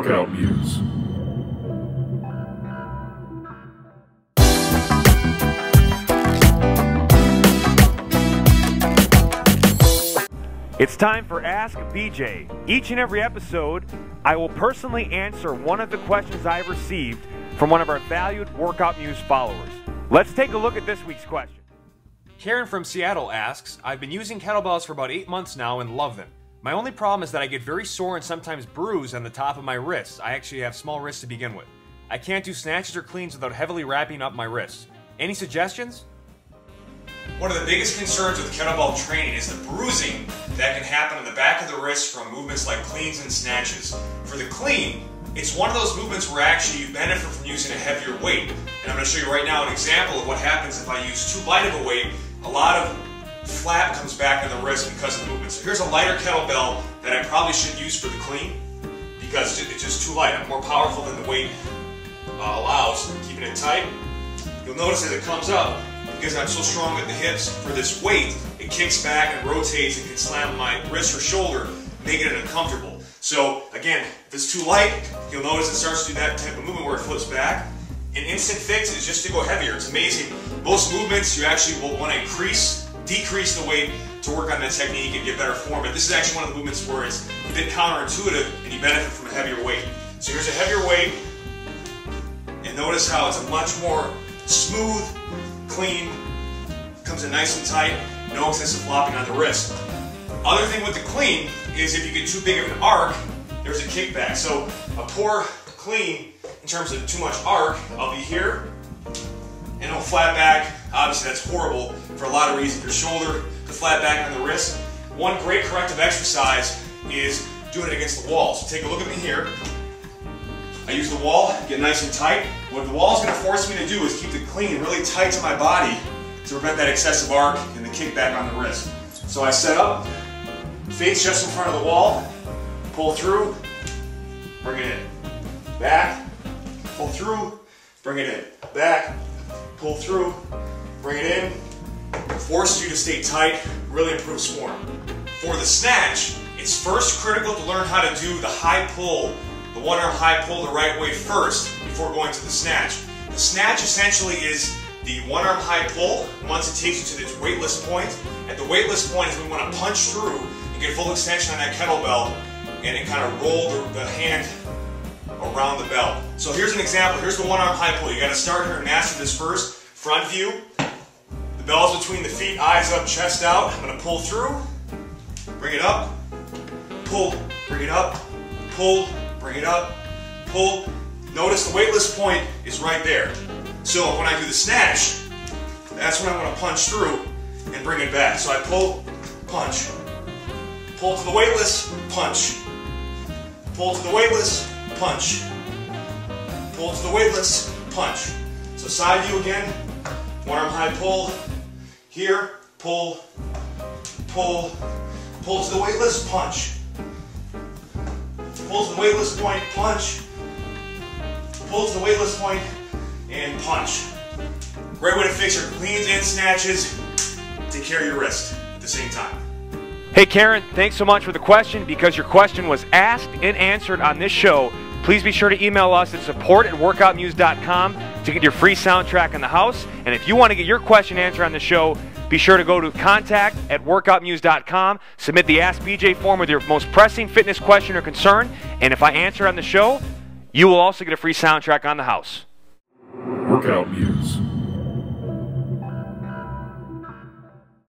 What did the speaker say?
Workout Muse. It's time for Ask BJ. Each and every episode, I will personally answer one of the questions I've received from one of our valued Workout Muse followers. Let's take a look at this week's question. Karen from Seattle asks, I've been using kettlebells for about 8 months now and love them. My only problem is that I get very sore and sometimes bruised on the top of my wrists. I actually have small wrists to begin with. I can't do snatches or cleans without heavily wrapping up my wrists. Any suggestions? One of the biggest concerns with kettlebell training is the bruising that can happen in the back of the wrist from movements like cleans and snatches. For the clean, it's one of those movements where actually you benefit from using a heavier weight. And I'm going to show you right now an example of what happens if I use too light of a weight. A lot of flap comes back in the wrist because of the movement. So here's a lighter kettlebell that I probably should use for the clean because it's just too light. I'm more powerful than the weight allows, keeping it tight. You'll notice as it comes up, because I'm so strong at the hips, for this weight, it kicks back and rotates and can slam my wrist or shoulder, making it uncomfortable. So again, if it's too light, you'll notice it starts to do that type of movement where it flips back. An instant fix is just to go heavier. It's amazing. Most movements you actually will want to decrease the weight to work on that technique and get better form. But this is actually one of the movements where it's a bit counterintuitive and you benefit from a heavier weight. So here's a heavier weight, and notice how it's a much more smooth, clean, comes in nice and tight, no excessive flopping on the wrist. Other thing with the clean is if you get too big of an arc, there's a kickback. So a poor clean in terms of too much arc, I'll be here, and it'll flat back. Obviously that's horrible for a lot of reasons. Your shoulder, the flat back on the wrist. One great corrective exercise is doing it against the wall. So take a look at me here. I use the wall, get nice and tight. What the wall is going to force me to do is keep the clean really tight to my body to prevent that excessive arc and the kickback on the wrist. So I set up, face just in front of the wall, pull through, bring it in. Back, pull through, bring it in. Back, pull through, bring it in. Forces you to stay tight, really improves form. For the snatch, it's first critical to learn how to do the high pull, the one arm high pull the right way first before going to the snatch. The snatch essentially is the one arm high pull once it takes you to this weightless point. At the weightless point is when we want to punch through and get full extension on that kettlebell and then kind of roll the hand around the belt. So here's an example. Here's the one arm high pull. You got to start here and master this first. Front view. The bell's between the feet, eyes up, chest out. I'm going to pull through, bring it up, pull, bring it up, pull, bring it up, pull. Notice the weightless point is right there. So when I do the snatch, that's when I want to punch through and bring it back. So I pull, punch, pull to the weightless, punch, pull to the weightless, punch, pull to the weightless, punch. So side view again, one arm high pull, here, pull, pull, pull to the weightless, punch, pull to the weightless point, punch, pull to the weightless point, and punch. Great way to fix your cleans and snatches. Take care of your wrist at the same time. Hey Karen, thanks so much for the question. Because your question was asked and answered on this show, please be sure to email us at support@workoutmuse.com to get your free soundtrack in the house. And if you want to get your question answered on the show, be sure to go to contact@workoutmuse.com, submit the Ask BJ form with your most pressing fitness question or concern, and if I answer on the show, you will also get a free soundtrack on the house. Workout Muse.